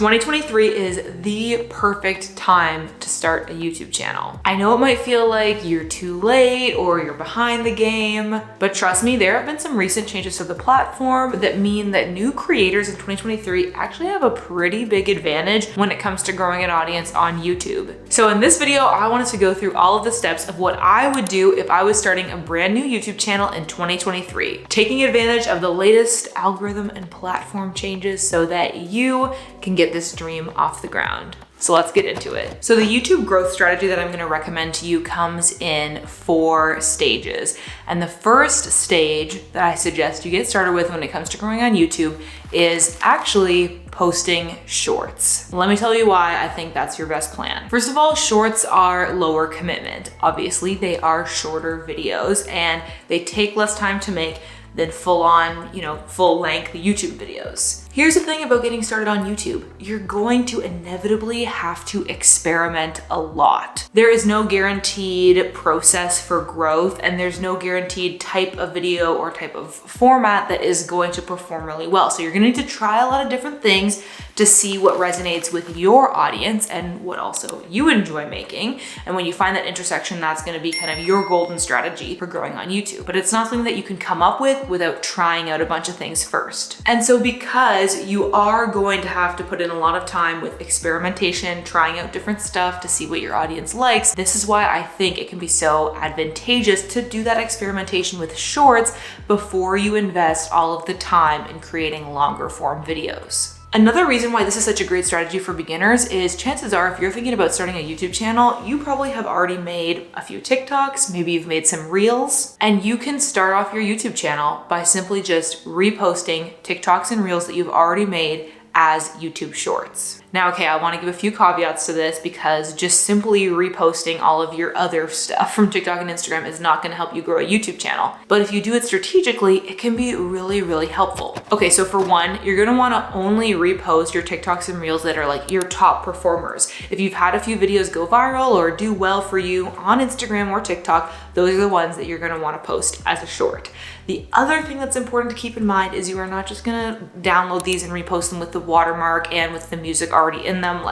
2023 is the perfect time to start a YouTube channel. I know it might feel like you're too late or you're behind the game, but trust me, there have been some recent changes to the platform that mean that new creators in 2023 actually have a pretty big advantage when it comes to growing an audience on YouTube. So in this video, I wanted to go through all of the steps of what I would do if I was starting a brand new YouTube channel in 2023, taking advantage of the latest algorithm and platform changes so that you can get this dream off the ground. So let's get into it. So the YouTube growth strategy that I'm gonna recommend to you comes in 4 stages. And the first stage that I suggest you get started with when it comes to growing on YouTube is actually posting shorts. Let me tell you why I think that's your best plan. First of all, shorts are lower commitment. Obviously, they are shorter videos and they take less time to make than full length YouTube videos. Here's the thing about getting started on YouTube. You're going to inevitably have to experiment a lot. There is no guaranteed process for growth, and there's no guaranteed type of video or type of format that is going to perform really well. So you're gonna need to try a lot of different things to see what resonates with your audience and what also you enjoy making. And when you find that intersection, that's gonna be kind of your golden strategy for growing on YouTube. But it's not something that you can come up with without trying out a bunch of things first. And so because you are going to have to put in a lot of time with experimentation, trying out different stuff to see what your audience likes, this is why I think it can be so advantageous to do that experimentation with shorts before you invest all of the time in creating longer form videos. Another reason why this is such a great strategy for beginners is chances are if you're thinking about starting a YouTube channel, you probably have already made a few TikToks, maybe you've made some reels, and you can start off your YouTube channel by simply just reposting TikToks and reels that you've already made as YouTube shorts. Now, okay, I want to give a few caveats to this because just simply reposting all of your other stuff from TikTok and Instagram is not going to help you grow a YouTube channel. But if you do it strategically, it can be really, really helpful. Okay, so for one, you're going to want to only repost your TikToks and reels that are like your top performers. If you've had a few videos go viral or do well for you on Instagram or TikTok, those are the ones that you're going to want to post as a short. The other thing that's important to keep in mind is you are not just gonna download these and repost them with the watermark and with the music already in them.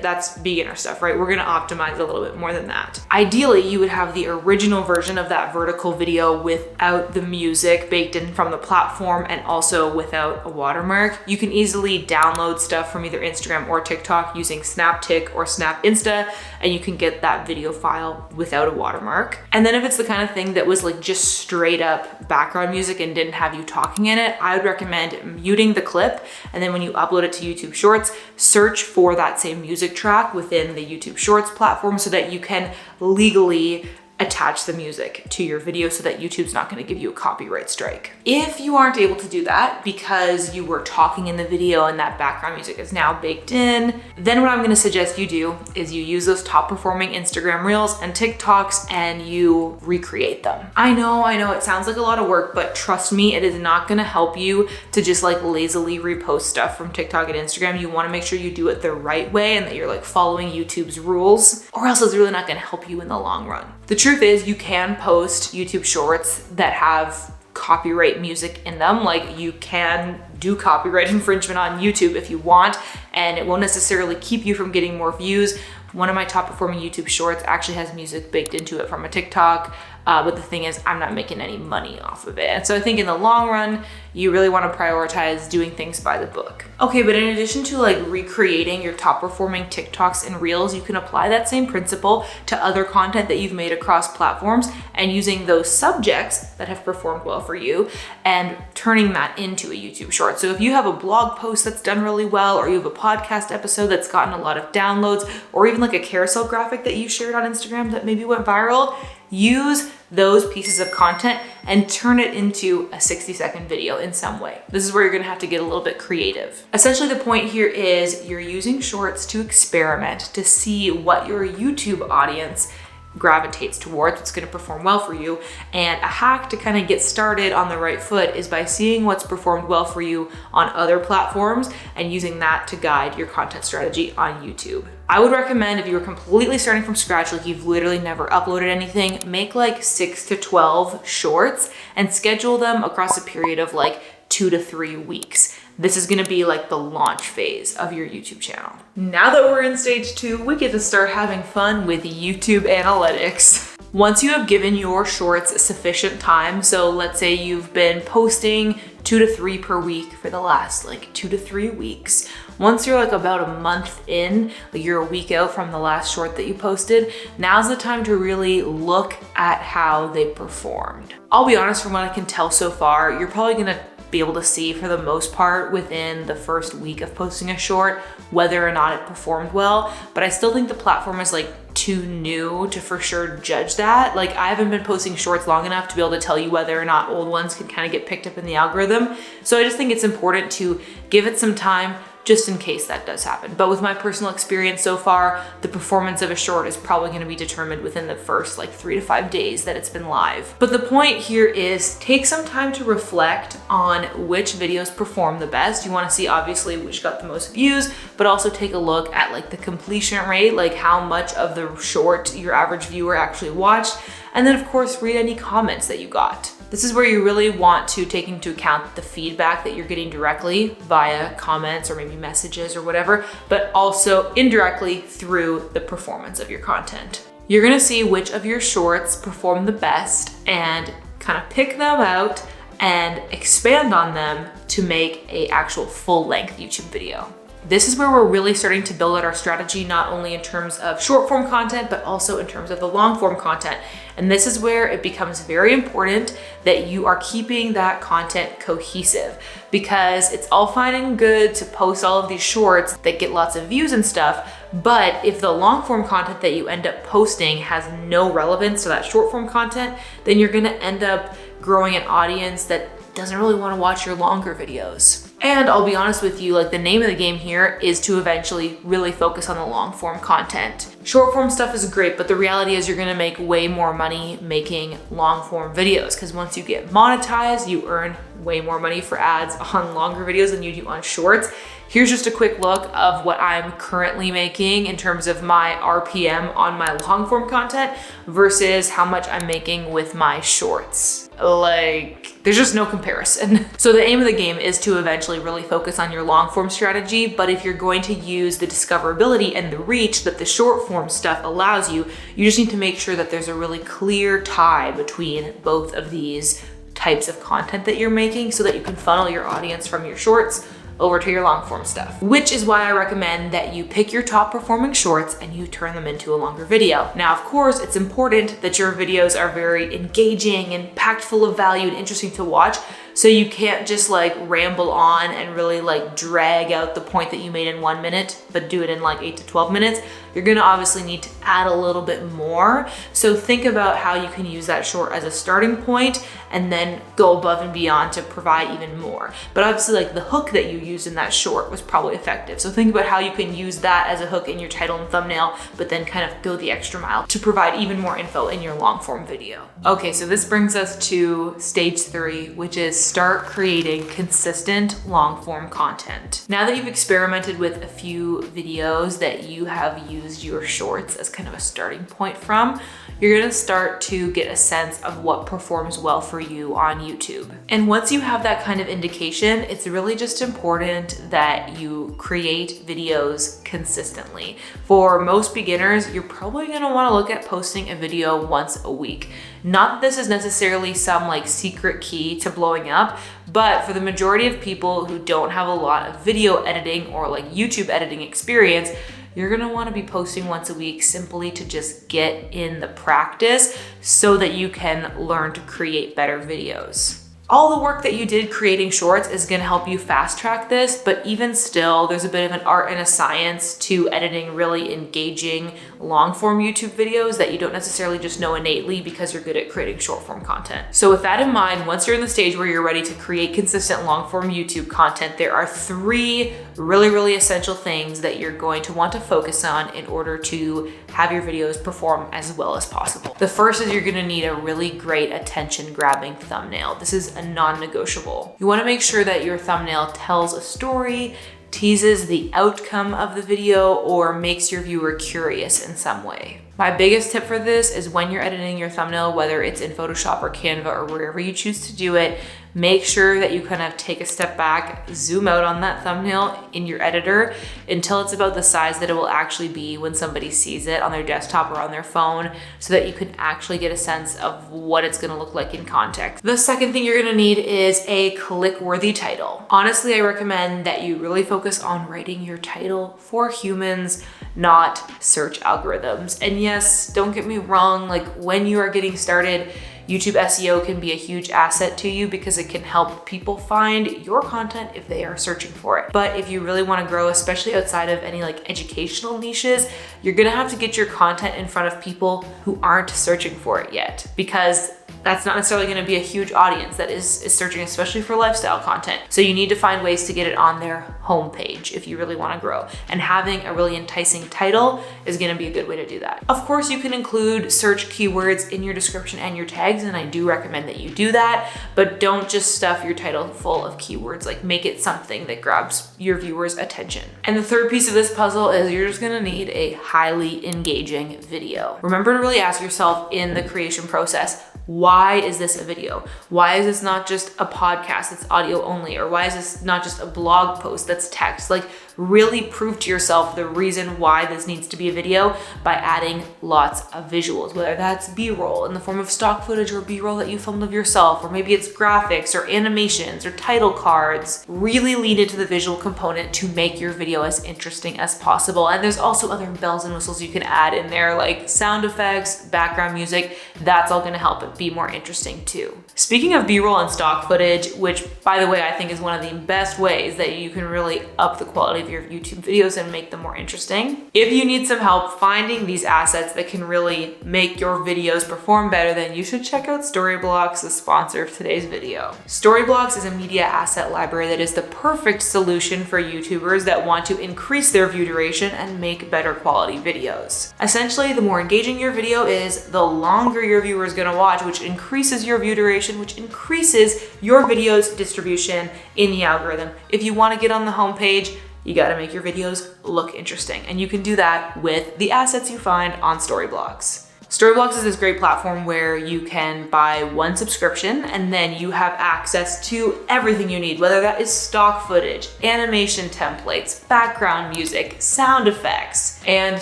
That's beginner stuff, right? We're gonna optimize a little bit more than that. Ideally, you would have the original version of that vertical video without the music baked in from the platform and also without a watermark. You can easily download stuff from either Instagram or TikTok using SnapTik or Snap Insta, and you can get that video file without a watermark. And then if it's the kind of thing that was like just straight up background music and didn't have you talking in it, I would recommend muting the clip. And then when you upload it to YouTube Shorts, search for that same music track within the YouTube Shorts platform so that you can legally attach the music to your video so that YouTube's not gonna give you a copyright strike. If you aren't able to do that because you were talking in the video and that background music is now baked in, then what I'm gonna suggest you do is you use those top performing Instagram Reels and TikToks and you recreate them. I know, it sounds like a lot of work, but trust me, it is not gonna help you to just like lazily repost stuff from TikTok and Instagram. You wanna make sure you do it the right way and that you're like following YouTube's rules, or else it's really not gonna help you in the long run. The truth is you can post YouTube shorts that have copyright music in them. Like you can do copyright infringement on YouTube if you want, and it won't necessarily keep you from getting more views. One of my top performing YouTube shorts actually has music baked into it from a TikTok, but the thing is I'm not making any money off of it. And so I think in the long run, you really want to prioritize doing things by the book. Okay, but in addition to like recreating your top performing TikToks and Reels, you can apply that same principle to other content that you've made across platforms and using those subjects that have performed well for you and turning that into a YouTube short. So if you have a blog post that's done really well, or you have a podcast episode that's gotten a lot of downloads, or even like a carousel graphic that you shared on Instagram that maybe went viral, use those pieces of content and turn it into a 60-second video in some way. This is where you're gonna have to get a little bit creative. Essentially, the point here is you're using shorts to experiment, to see what your YouTube audience gravitates towards, what's going to perform well for you. And a hack to kind of get started on the right foot is by seeing what's performed well for you on other platforms and using that to guide your content strategy on YouTube. I would recommend, if you were completely starting from scratch, like you've literally never uploaded anything, make like 6 to 12 shorts and schedule them across a period of like 2 to 3 weeks. this is gonna be like the launch phase of your YouTube channel. Now that we're in stage 2, we get to start having fun with YouTube analytics. Once you have given your shorts sufficient time, so let's say you've been posting 2 to 3 per week for the last like 2 to 3 weeks. Once you're like about a month in, like you're a week out from the last short that you posted, now's the time to really look at how they performed. I'll be honest, from what I can tell so far, you're probably gonna be able to see for the most part within the first week of posting a short whether or not it performed well, but I still think the platform is like too new to for sure judge that. Like I haven't been posting shorts long enough to be able to tell you whether or not old ones can kind of get picked up in the algorithm. So I just think it's important to give it some time just in case that does happen. But with my personal experience so far, the performance of a short is probably gonna be determined within the first like 3 to 5 days that it's been live. But the point here is take some time to reflect on which videos perform the best. You wanna see obviously which got the most views, but also take a look at like the completion rate, like how much of the short your average viewer actually watched. And then of course, read any comments that you got. This is where you really want to take into account the feedback that you're getting directly via comments or maybe messages or whatever, but also indirectly through the performance of your content. You're gonna see which of your shorts perform the best and kind of pick them out and expand on them to make an actual full-length YouTube video. This is where we're really starting to build out our strategy, not only in terms of short form content, but also in terms of the long form content. And this is where it becomes very important that you are keeping that content cohesive, because it's all fine and good to post all of these shorts that get lots of views and stuff. But if the long form content that you end up posting has no relevance to that short form content, then you're gonna end up growing an audience that doesn't really wanna watch your longer videos. And I'll be honest with you, like the name of the game here is to eventually really focus on the long form content. Short form stuff is great, but the reality is you're gonna make way more money making long form videos, because once you get monetized, you earn way more money for ads on longer videos than you do on shorts. Here's just a quick look of what I'm currently making in terms of my RPM on my long form content versus how much I'm making with my shorts. Like, there's just no comparison. So the aim of the game is to eventually really focus on your long form strategy, but if you're going to use the discoverability and the reach that the short form stuff allows you, you just need to make sure that there's a really clear tie between both of these types of content that you're making so that you can funnel your audience from your shorts over to your long form stuff, which is why I recommend that you pick your top performing shorts and you turn them into a longer video. Now, of course, it's important that your videos are very engaging and packed full of value and interesting to watch. So you can't just like ramble on and really like drag out the point that you made in 1 minute, but do it in like 8 to 12 minutes. You're gonna obviously need to add a little bit more. So think about how you can use that short as a starting point and then go above and beyond to provide even more. But obviously like the hook that you used in that short was probably effective. So think about how you can use that as a hook in your title and thumbnail, but then kind of go the extra mile to provide even more info in your long form video. Okay, so this brings us to stage 3, which is start creating consistent long form content. Now that you've experimented with a few videos that you have used your shorts as kind of a starting point from, you're gonna start to get a sense of what performs well for you on YouTube. And once you have that kind of indication, it's really just important that you create videos consistently. For most beginners, you're probably gonna wanna look at posting a video once a week. Not that this is necessarily some like secret key to blowing up, but for the majority of people who don't have a lot of video editing or like YouTube editing experience, you're gonna wanna be posting once a week simply to just get in the practice so that you can learn to create better videos. All the work that you did creating shorts is gonna help you fast track this, but even still, there's a bit of an art and a science to editing really engaging long form YouTube videos that you don't necessarily just know innately because you're good at creating short form content. So with that in mind, once you're in the stage where you're ready to create consistent long form YouTube content, there are 3 really essential things that you're going to want to focus on in order to have your videos perform as well as possible. The first is you're gonna need a really great attention grabbing thumbnail. This is a non-negotiable. You wanna make sure that your thumbnail tells a story, teases the outcome of the video, or makes your viewer curious in some way. My biggest tip for this is when you're editing your thumbnail, whether it's in Photoshop or Canva or wherever you choose to do it, make sure that you kind of take a step back, zoom out on that thumbnail in your editor until it's about the size that it will actually be when somebody sees it on their desktop or on their phone, so that you can actually get a sense of what it's gonna look like in context. The second thing you're gonna need is a click-worthy title. Honestly, I recommend that you really focus on writing your title for humans, not search algorithms. And yes, don't get me wrong, like when you are getting started, YouTube SEO can be a huge asset to you because it can help people find your content if they are searching for it. But if you really want to grow, especially outside of any like educational niches, you're gonna have to get your content in front of people who aren't searching for it yet, because that's not necessarily going to be a huge audience that is searching, especially for lifestyle content. So you need to find ways to get it on their homepage if you really want to grow. And having a really enticing title is going to be a good way to do that. Of course, you can include search keywords in your description and your tags, and I do recommend that you do that, but don't just stuff your title full of keywords. Like, make it something that grabs your viewers' attention. And the third piece of this puzzle is you're just going to need a highly engaging video. Remember to really ask yourself in the creation process, why is this a video? Why is this not just a podcast that's audio only? Or why is this not just a blog post that's text? Like, really prove to yourself the reason why this needs to be a video by adding lots of visuals, whether that's B-roll in the form of stock footage or B-roll that you filmed of yourself, or maybe it's graphics or animations or title cards. Really lean into the visual component to make your video as interesting as possible. And there's also other bells and whistles you can add in there, like sound effects, background music. That's all gonna help it be more interesting too. Speaking of B-roll and stock footage, which by the way, I think is one of the best ways that you can really up the quality of your YouTube videos and make them more interesting. If you need some help finding these assets that can really make your videos perform better, then you should check out Storyblocks, the sponsor of today's video. Storyblocks is a media asset library that is the perfect solution for YouTubers that want to increase their view duration and make better quality videos. Essentially, the more engaging your video is, the longer your viewer is gonna watch, which increases your view duration, which increases your video's distribution in the algorithm. If you wanna get on the homepage, you gotta make your videos look interesting. And you can do that with the assets you find on Storyblocks. Storyblocks is this great platform where you can buy one subscription and then you have access to everything you need, whether that is stock footage, animation templates, background music, sound effects, and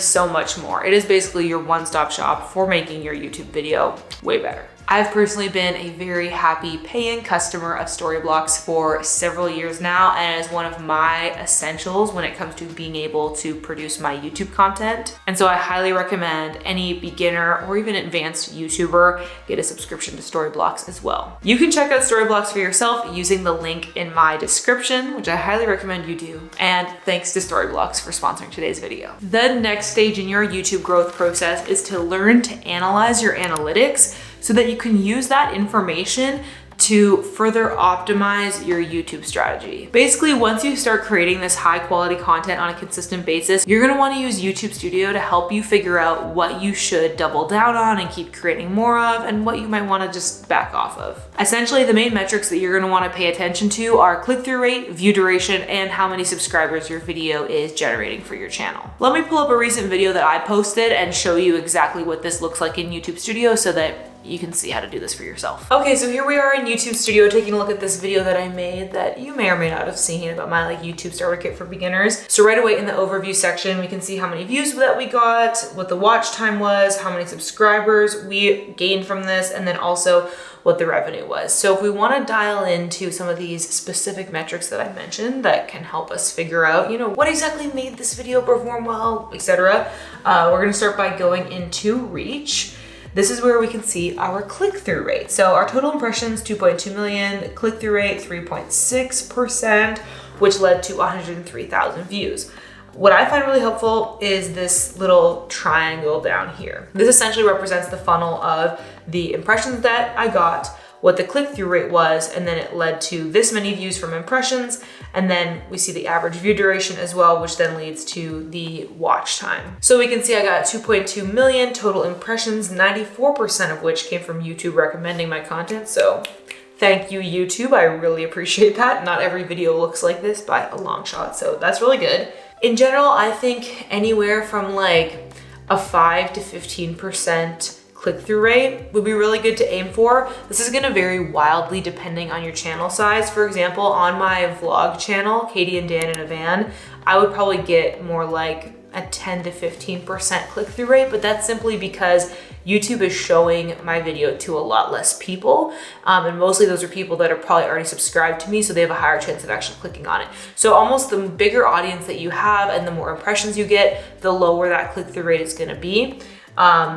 so much more. It is basically your one-stop shop for making your YouTube video way better. I've personally been a very happy paying customer of Storyblocks for several years now, and it is one of my essentials when it comes to being able to produce my YouTube content. And so I highly recommend any beginner or even advanced YouTuber get a subscription to Storyblocks as well. You can check out Storyblocks for yourself using the link in my description, which I highly recommend you do. And thanks to Storyblocks for sponsoring today's video. The next stage in your YouTube growth process is to learn to analyze your analytics so that you can use that information to further optimize your YouTube strategy. Basically, once you start creating this high quality content on a consistent basis, you're gonna wanna use YouTube Studio to help you figure out what you should double down on and keep creating more of, and what you might wanna just back off of. Essentially, the main metrics that you're gonna wanna pay attention to are click-through rate, view duration, and how many subscribers your video is generating for your channel. Let me pull up a recent video that I posted and show you exactly what this looks like in YouTube Studio so that you can see how to do this for yourself. Okay, so here we are in YouTube Studio taking a look at this video that I made that you may or may not have seen about my YouTube starter kit for beginners. So right away in the overview section, we can see how many views that we got, what the watch time was, how many subscribers we gained from this, and then also what the revenue was. So if we want to dial into some of these specific metrics that I mentioned that can help us figure out, what exactly made this video perform well, etc. We're gonna start by going into reach. This is where we can see our click-through rate. So our total impressions, 2.2 million, click-through rate, 3.6%, which led to 103,000 views. What I find really helpful is this little triangle down here. This essentially represents the funnel of the impressions that I got, what the click-through rate was, and then it led to this many views from impressions, and then we see the average view duration as well, which then leads to the watch time. So we can see I got 2.2 million total impressions, 94% of which came from YouTube recommending my content, so thank you, YouTube. I really appreciate that. Not every video looks like this by a long shot, so that's really good. In general, I think anywhere from like a 5 to 15% click-through rate would be really good to aim for. This is gonna vary wildly depending on your channel size. For example, on my vlog channel, Katie and Dan in a Van, I would probably get more like a 10 to 15% click-through rate, but that's simply because YouTube is showing my video to a lot less people. And mostly those are people that are probably already subscribed to me, so they have a higher chance of actually clicking on it. So almost the bigger audience that you have and the more impressions you get, the lower that click-through rate is gonna be.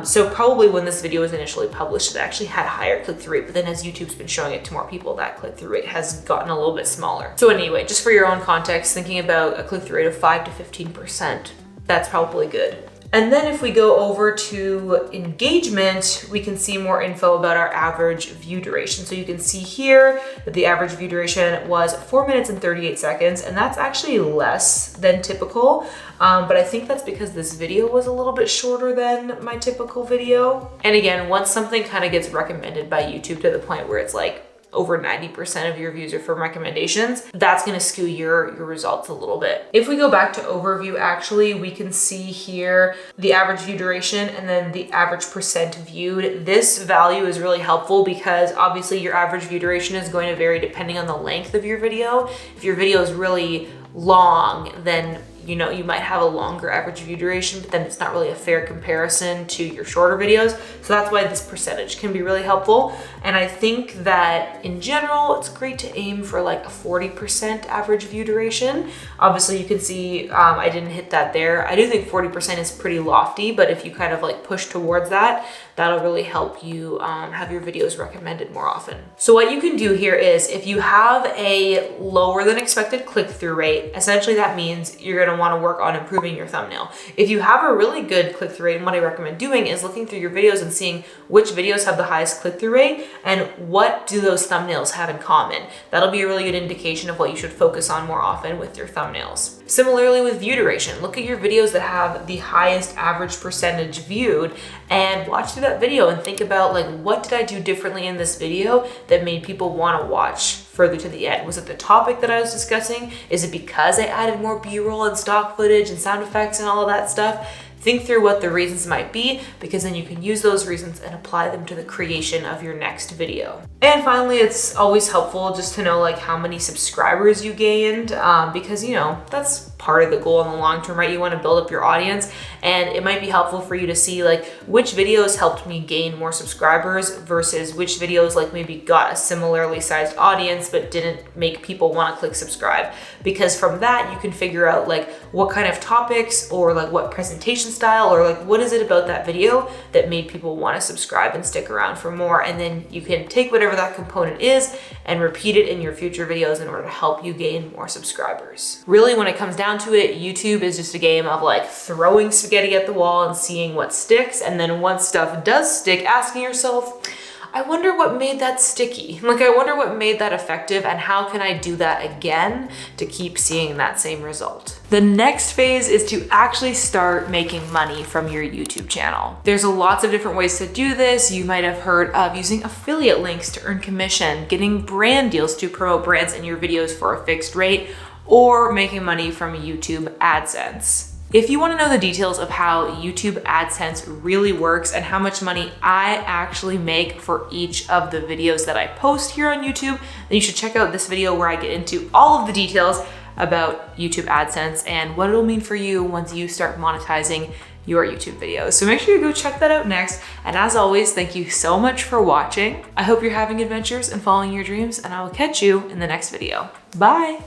So probably when this video was initially published, it actually had a higher click-through rate, but then as YouTube's been showing it to more people, that click-through rate has gotten a little bit smaller. So anyway, just for your own context, thinking about a click-through rate of 5 to 15%, that's probably good. And then if we go over to engagement, we can see more info about our average view duration. So you can see here that the average view duration was 4 minutes and 38 seconds, and that's actually less than typical. But I think that's because this video was a little bit shorter than my typical video. And again, once something kind of gets recommended by YouTube to the point where it's like over 90% of your views are from recommendations, that's gonna skew your results a little bit. If we go back to overview, actually, we can see here the average view duration and then the average percent viewed. This value is really helpful because obviously your average view duration is going to vary depending on the length of your video. If your video is really long, then you know, you might have a longer average view duration, but then it's not really a fair comparison to your shorter videos. So that's why this percentage can be really helpful. And I think that in general, it's great to aim for like a 40% average view duration. Obviously you can see I didn't hit that there. I do think 40% is pretty lofty, but if you kind of like push towards that, that'll really help you have your videos recommended more often. So what you can do here is if you have a lower than expected click-through rate, essentially that means you're gonna want to work on improving your thumbnail. If you have a really good click-through rate, and what I recommend doing is looking through your videos and seeing which videos have the highest click-through rate and what do those thumbnails have in common. That'll be a really good indication of what you should focus on more often with your thumbnails. Similarly with view duration, look at your videos that have the highest average percentage viewed and watch through that video and think about like, what did I do differently in this video that made people want to watch further to the end? Was it the topic that I was discussing? Is it because I added more B-roll and stock footage and sound effects and all of that stuff? Think through what the reasons might be, because then you can use those reasons and apply them to the creation of your next video. And finally, it's always helpful just to know like how many subscribers you gained, because you know, that's part of the goal in the long term, right? You want to build up your audience, and it might be helpful for you to see like which videos helped me gain more subscribers versus which videos like maybe got a similarly sized audience but didn't make people want to click subscribe. Because from that you can figure out like what kind of topics or like what presentation style or like what is it about that video that made people want to subscribe and stick around for more, and then you can take whatever that component is and repeat it in your future videos in order to help you gain more subscribers. Really, when it comes down to it, YouTube is just a game of like throwing spaghetti at the wall and seeing what sticks, and then once stuff does stick, asking yourself, I wonder what made that sticky. Like, I wonder what made that effective and how can I do that again to keep seeing that same result. The next phase is to actually start making money from your YouTube channel. There's lots of different ways to do this. You might have heard of using affiliate links to earn commission, getting brand deals to promote brands in your videos for a fixed rate, or making money from YouTube AdSense. If you want to know the details of how YouTube AdSense really works and how much money I actually make for each of the videos that I post here on YouTube, then you should check out this video where I get into all of the details about YouTube AdSense and what it'll mean for you once you start monetizing your YouTube videos. So make sure you go check that out next. And as always, thank you so much for watching. I hope you're having adventures and following your dreams, and I will catch you in the next video. Bye.